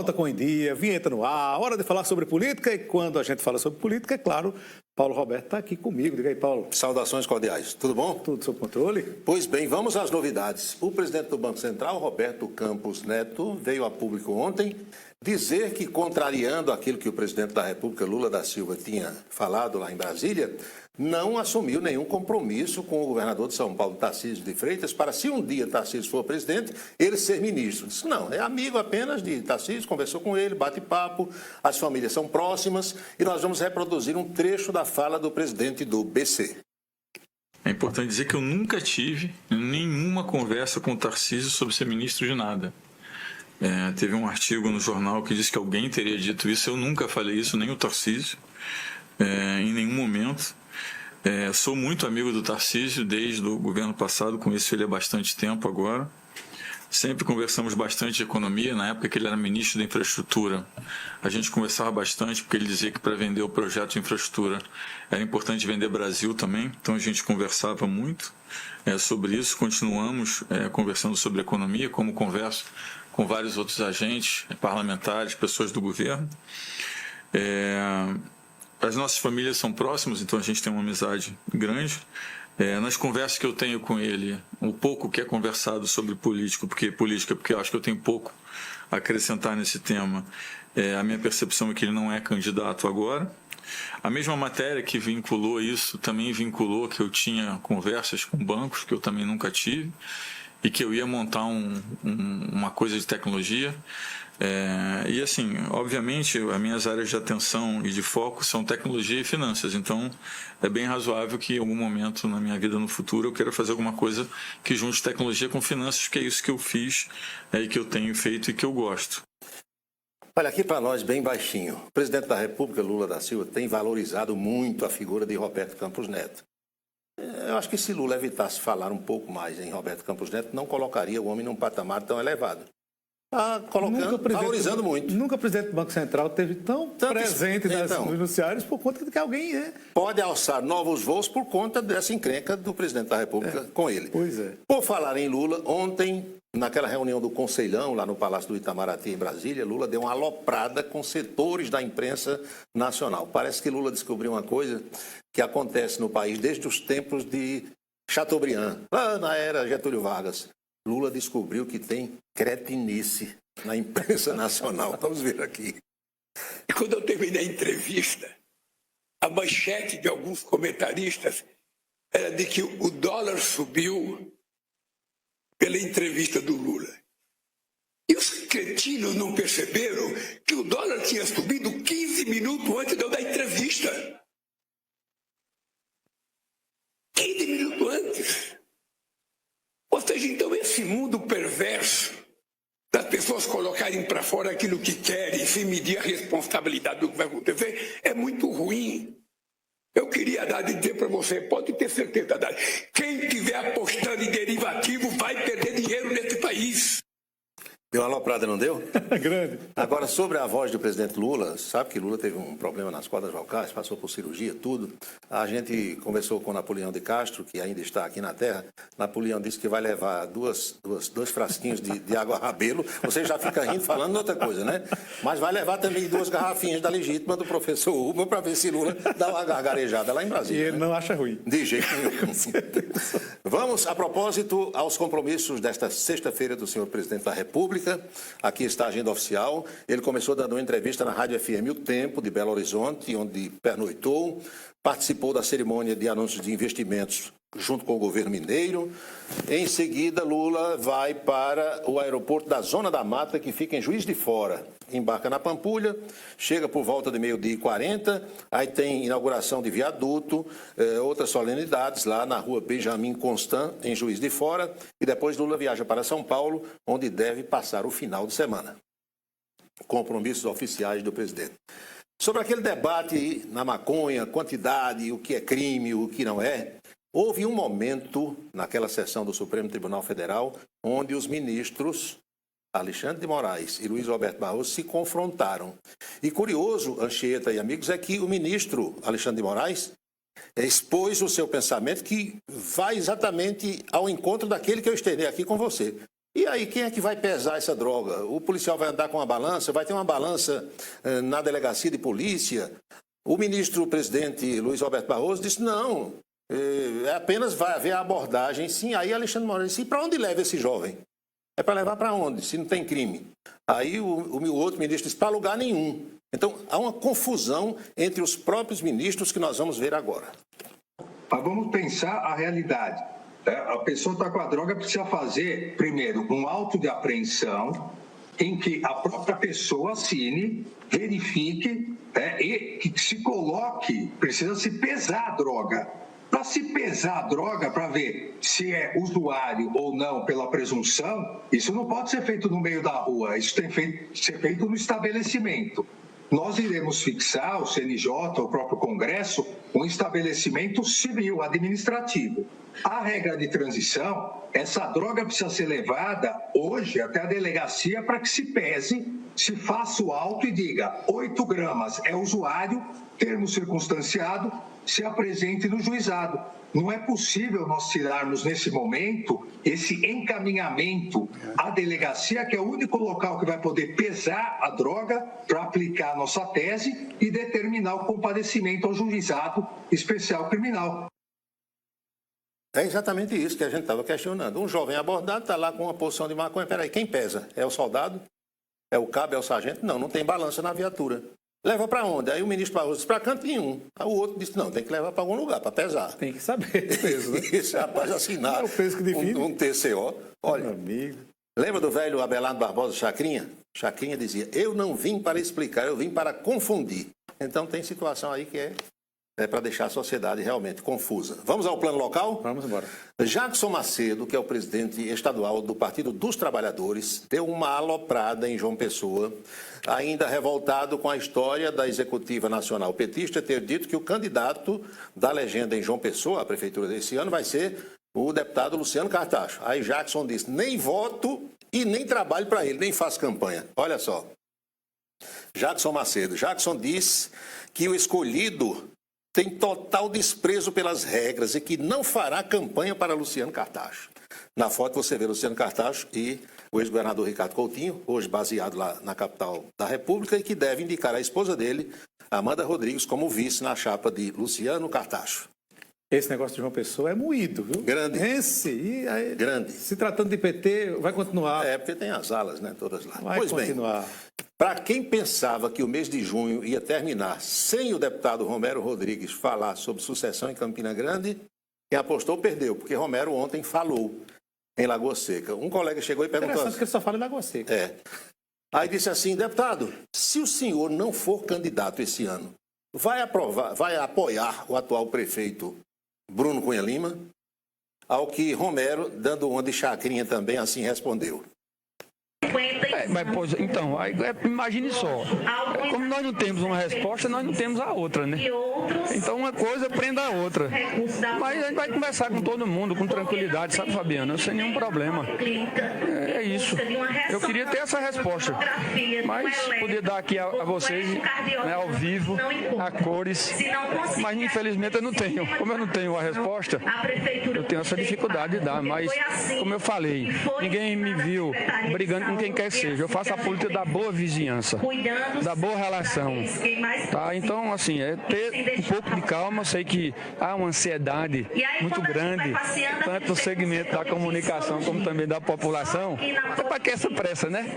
volta com o Em Dia, vinheta no ar, hora de falar sobre política. E quando a gente fala sobre política, é claro, Paulo Roberto está aqui comigo. Diga aí, Paulo. Saudações cordiais. Tudo bom? Tudo sob controle? Pois bem, vamos às novidades. O presidente do Banco Central, Roberto Campos Neto, veio a público ontem dizer que, contrariando aquilo que o presidente da República, Lula da Silva, tinha falado lá em Brasília, não assumiu nenhum compromisso com o governador de São Paulo, Tarcísio de Freitas, para, se um dia Tarcísio for presidente, ele ser ministro. Disse, não, é amigo apenas de Tarcísio, conversou com ele, bate papo, as famílias são próximas, e nós vamos reproduzir um trecho da fala do presidente do BC. É importante dizer que eu nunca tive nenhuma conversa com o Tarcísio sobre ser ministro de nada. Teve um artigo no jornal que disse que alguém teria dito isso, eu nunca falei isso, nem o Tarcísio, em nenhum momento. Sou muito amigo do Tarcísio desde o governo passado, conheço ele há bastante tempo agora. Sempre conversamos bastante de economia, na época que ele era ministro da infraestrutura. A gente conversava bastante porque ele dizia que para vender o projeto de infraestrutura era importante vender Brasil também, então a gente conversava muito sobre isso. Continuamos conversando sobre economia, como converso com vários outros agentes, parlamentares, pessoas do governo. As nossas famílias são próximas, então a gente tem uma amizade grande. Nas conversas que eu tenho com ele, o pouco que é conversado sobre política, porque eu acho que eu tenho pouco a acrescentar nesse tema, a minha percepção é que ele não é candidato agora. A mesma matéria que vinculou isso também vinculou que eu tinha conversas com bancos, que eu também nunca tive, e que eu ia montar uma coisa de tecnologia. E assim, obviamente, as minhas áreas de atenção e de foco são tecnologia e finanças, então é bem razoável que em algum momento na minha vida no futuro eu queira fazer alguma coisa que junte tecnologia com finanças, que é isso que eu fiz e que eu tenho feito e que eu gosto. Olha, aqui para nós, bem baixinho, o presidente da República, Lula da Silva, tem valorizado muito a figura de Roberto Campos Neto. Eu acho que se Lula evitasse falar um pouco mais em Roberto Campos Neto, não colocaria o homem num patamar tão elevado. Está colocando, valorizando muito. Nunca o presidente do Banco Central esteve tão presente nos noticiários por conta de que alguém pode alçar novos voos por conta dessa encrenca do presidente da República com ele. Pois é. Por falar em Lula, ontem, naquela reunião do Conselhão, lá no Palácio do Itamaraty, em Brasília, Lula deu uma aloprada com setores da imprensa nacional. Parece que Lula descobriu uma coisa que acontece no país desde os tempos de Chateaubriand, lá na era Getúlio Vargas. Lula descobriu que tem cretinice na imprensa nacional. Vamos ver aqui. E quando eu terminei a entrevista, a manchete de alguns comentaristas era de que o dólar subiu pela entrevista do Lula. E os cretinos não perceberam que o dólar tinha subido 15 minutos antes de eu dar a entrevista. 15 minutos antes. Ou seja, então, esse mundo perverso das pessoas colocarem para fora aquilo que querem sem medir a responsabilidade do que vai acontecer é muito ruim. Eu queria dizer para você, pode ter certeza, quem estiver apostando em derivativo vai perder dinheiro nesse país. Deu uma aloprada, não deu? grande. Agora, sobre a voz do presidente Lula, sabe que Lula teve um problema nas cordas vocais, passou por cirurgia, tudo. A gente conversou com Napoleão de Castro, que ainda está aqui na Terra. Napoleão disse que vai levar dois frasquinhos de água a rabelo. Você já fica rindo falando outra coisa, né? Mas vai levar também 2 garrafinhas da legítima do professor Uba para ver se Lula dá uma gargarejada lá em Brasília. E ele não acha ruim. De jeito nenhum. Vamos, a propósito, aos compromissos desta sexta-feira do senhor presidente da República. Aqui está a agenda oficial. Ele começou dando uma entrevista na Rádio FM O Tempo, de Belo Horizonte, onde pernoitou, participou da cerimônia de anúncios de investimentos junto com o governo mineiro. Em seguida, Lula vai para o aeroporto da Zona da Mata, que fica em Juiz de Fora. Embarca na Pampulha, chega por volta de 12h40, aí tem inauguração de viaduto, outras solenidades lá na rua Benjamin Constant, em Juiz de Fora, e depois Lula viaja para São Paulo, onde deve passar o final de semana. Compromissos oficiais do presidente. Sobre aquele debate na maconha, quantidade, o que é crime, o que não é, houve um momento naquela sessão do Supremo Tribunal Federal onde os ministros Alexandre de Moraes e Luiz Roberto Barroso se confrontaram. E curioso, Anchieta e amigos, é que o ministro Alexandre de Moraes expôs o seu pensamento que vai exatamente ao encontro daquele que eu externei aqui com você. E aí, quem é que vai pesar essa droga? O policial vai andar com uma balança? Vai ter uma balança na delegacia de polícia? O ministro-presidente Luiz Roberto Barroso disse, não, apenas vai haver a abordagem. Sim, aí Alexandre Moraes disse, e para onde leva esse jovem? É para levar para onde, se não tem crime? Aí o outro ministro disse, para lugar nenhum. Então, há uma confusão entre os próprios ministros que nós vamos ver agora. Mas vamos pensar a realidade. A pessoa está com a droga, precisa fazer, primeiro, um auto de apreensão em que a própria pessoa assine, verifique e que se coloque, precisa se pesar a droga. Para se pesar a droga, para ver se é usuário ou não pela presunção, isso não pode ser feito no meio da rua, isso tem que ser feito no estabelecimento. Nós iremos fixar, o CNJ, o próprio Congresso, um estabelecimento civil, administrativo. A regra de transição, essa droga precisa ser levada hoje até a delegacia para que se pese, se faça o auto e diga 8 gramas é usuário, termo circunstanciado, se apresente no juizado. Não é possível nós tirarmos nesse momento esse encaminhamento à delegacia, que é o único local que vai poder pesar a droga para aplicar a nossa tese e determinar o comparecimento ao juizado especial criminal. É exatamente isso que a gente estava questionando. Um jovem abordado está lá com uma porção de maconha. Peraí, quem pesa? É o soldado? É o cabo? É o sargento? Não tem balança na viatura. Leva para onde? Aí o ministro Barroso disse, para canto nenhum. Aí o outro disse, não, tem que levar para algum lugar, para pesar. Tem que saber o peso, né? Esse rapaz assinaram o peso que define. um TCO. Olha, meu amigo. Lembra do velho Abelardo Barbosa Chacrinha? Chacrinha dizia, eu não vim para explicar, eu vim para confundir. Então tem situação aí que é para deixar a sociedade realmente confusa. Vamos ao plano local? Vamos embora. Jackson Macedo, que é o presidente estadual do Partido dos Trabalhadores, deu uma aloprada em João Pessoa, ainda revoltado com a história da executiva nacional petista ter dito que o candidato da legenda em João Pessoa, a prefeitura desse ano, vai ser o deputado Luciano Cartacho. Aí Jackson disse, nem voto e nem trabalho para ele, nem faço campanha. Olha só. Jackson Macedo. Jackson disse que o escolhido tem total desprezo pelas regras e que não fará campanha para Luciano Cartacho. Na foto você vê Luciano Cartacho e o ex-governador Ricardo Coutinho, hoje baseado lá na capital da República, e que deve indicar a esposa dele, Amanda Rodrigues, como vice na chapa de Luciano Cartacho. Esse negócio de João Pessoa é moído, viu? Grande. Grande. Se tratando de PT, vai continuar. É, porque tem as alas, né, todas lá. Vai continuar. Para quem pensava que o mês de junho ia terminar sem o deputado Romero Rodrigues falar sobre sucessão em Campina Grande, quem apostou perdeu, porque Romero ontem falou em Lagoa Seca. Um colega chegou e perguntou... Interessante que ele só fala em Lagoa Seca. É. Aí disse assim, deputado, se o senhor não for candidato esse ano, vai apoiar o atual prefeito Bruno Cunha Lima? Ao que Romero, dando uma de chacrinha também, assim respondeu. Pois, então, imagine só, como nós não temos uma resposta, nós não temos a outra, né? Então uma coisa prenda a outra. Mas a gente vai conversar com todo mundo, com tranquilidade, sabe, Fabiana? Sem nenhum problema. É isso. Eu queria ter essa resposta, mas poder dar aqui a vocês, né, ao vivo, a cores, mas infelizmente eu não tenho. Como eu não tenho a resposta, eu tenho essa dificuldade de dar, mas como eu falei, ninguém me viu brigando com quem quer que seja. Eu faço a política da boa vizinhança, da boa relação. Tá? Então, assim, é ter um pouco de calma. Eu sei que há uma ansiedade muito grande, tanto no segmento da comunicação como também da população. Para que essa pressa, né?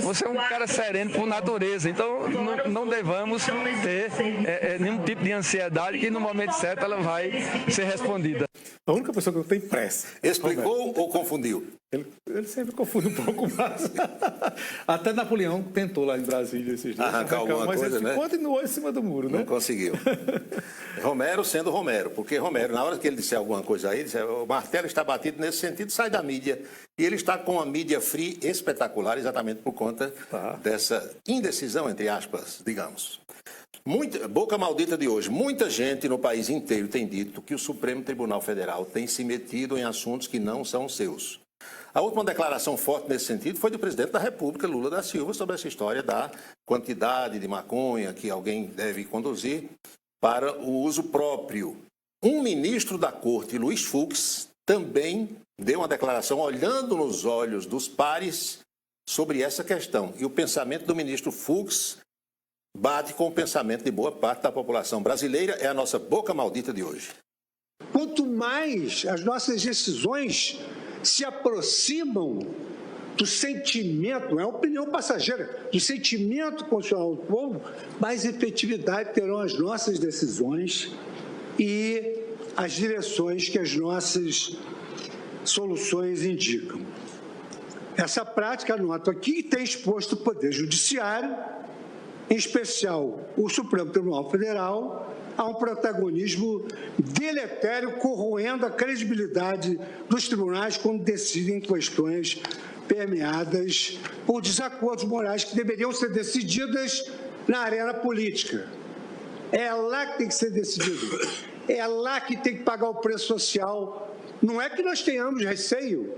Você é um cara sereno por natureza, então não devamos ter nenhum tipo de ansiedade que no momento certo ela vai ser respondida. A única pessoa que não tem pressa. Explicou ou confundiu? Ele sempre confunde um pouco mais. Até Napoleão tentou lá em Brasília esses dias. Arrancar alguma mas coisa, ele né? Continuou em cima do muro, né? Não conseguiu. Romero sendo Romero, porque Romero, na hora que ele disser alguma coisa aí, disse, o martelo está batido nesse sentido, sai da mídia. E ele está com uma mídia free espetacular, exatamente por conta dessa indecisão, entre aspas, digamos. Boca maldita de hoje. Muita gente no país inteiro tem dito que o Supremo Tribunal Federal tem se metido em assuntos que não são seus. A última declaração forte nesse sentido foi do presidente da República, Lula da Silva, sobre essa história da quantidade de maconha que alguém deve conduzir para o uso próprio. Um ministro da Corte, Luiz Fux, também deu uma declaração olhando nos olhos dos pares sobre essa questão. E o pensamento do ministro Fux bate com o pensamento de boa parte da população brasileira. É a nossa boca maldita de hoje. Quanto mais as nossas decisões se aproximam do sentimento, é a opinião passageira, do sentimento constitucional do povo, mais efetividade terão as nossas decisões e as direções que as nossas soluções indicam. Essa prática, anoto aqui, tem exposto o Poder Judiciário, em especial o Supremo Tribunal Federal, a um protagonismo deletério, corroendo a credibilidade dos tribunais quando decidem questões permeadas por desacordos morais que deveriam ser decididas na arena política. É lá que tem que ser decidido. É lá que tem que pagar o preço social. Não é que nós tenhamos receio,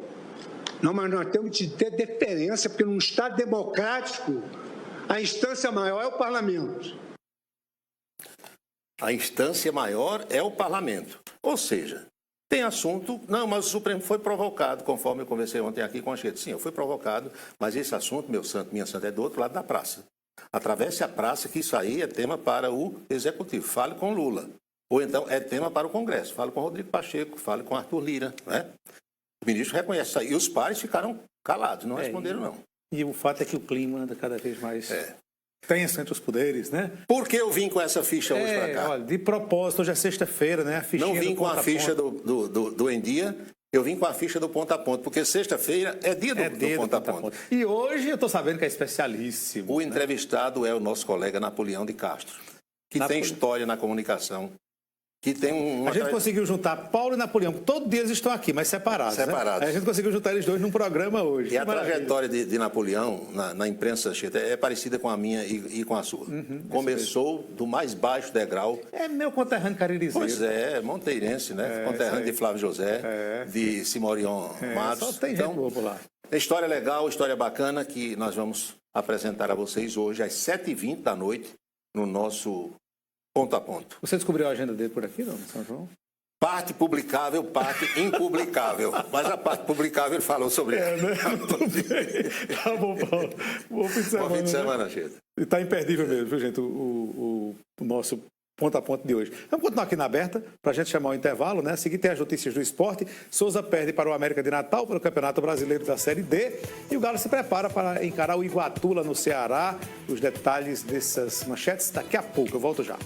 não, mas nós temos que ter deferência, porque num Estado democrático, a instância maior é o parlamento. A instância maior é o parlamento. Ou seja, tem assunto... Não, mas o Supremo foi provocado, conforme eu conversei ontem aqui com a Anchieta. Sim, eu fui provocado, mas esse assunto, meu santo, minha santa, é do outro lado da praça. Atravesse a praça, que isso aí é tema para o Executivo. Fale com Lula. Ou então é tema para o Congresso. Fale com Rodrigo Pacheco, fale com Arthur Lira. Né? O ministro reconhece isso aí. E os pares ficaram calados, não responderam, não. E o fato é que o clima anda cada vez mais tenso entre os poderes, né? Por que eu vim com essa ficha hoje para cá? Olha, de propósito, hoje é sexta-feira, né? A fichinha não vim do com a ponto ficha do Em Dia, eu vim com a ficha do Ponto a Ponto, porque sexta-feira é dia do Ponto a Ponto. E hoje eu estou sabendo que é especialíssimo. O entrevistado é o nosso colega Napoleão de Castro, que tem história na comunicação. Que tem A gente conseguiu juntar Paulo e Napoleão, todo dia eles estão aqui, mas separados. Separados. Né? A gente conseguiu juntar eles dois num programa hoje. E a trajetória de Napoleão na imprensa é parecida com a minha e com a sua. Começou do mais baixo degrau. É meu conterrâneo caririzeiro. Pois é, monteirense, né? Conterrâneo de Flávio José, de Simorion Matos. Só tem gente boa por lá. História legal, história bacana que nós vamos apresentar a vocês hoje às 7h20 da noite no nosso Ponto a Ponto. Você descobriu a agenda dele por aqui, não, São João? Parte publicável, parte impublicável. Mas a parte publicável ele falou sobre ela. Né? Tá bom, Paulo. Bom fim de semana. Bom fim de semana, Cheta. E está imperdível mesmo, viu, gente, o nosso Ponto a Ponto de hoje. Vamos continuar aqui na aberta, para a gente chamar o intervalo, né? Seguir tem as notícias do esporte. Souza perde para o América de Natal pelo Campeonato Brasileiro da Série D. E o Galo se prepara para encarar o Iguatula no Ceará. Os detalhes dessas manchetes daqui a pouco. Eu volto já.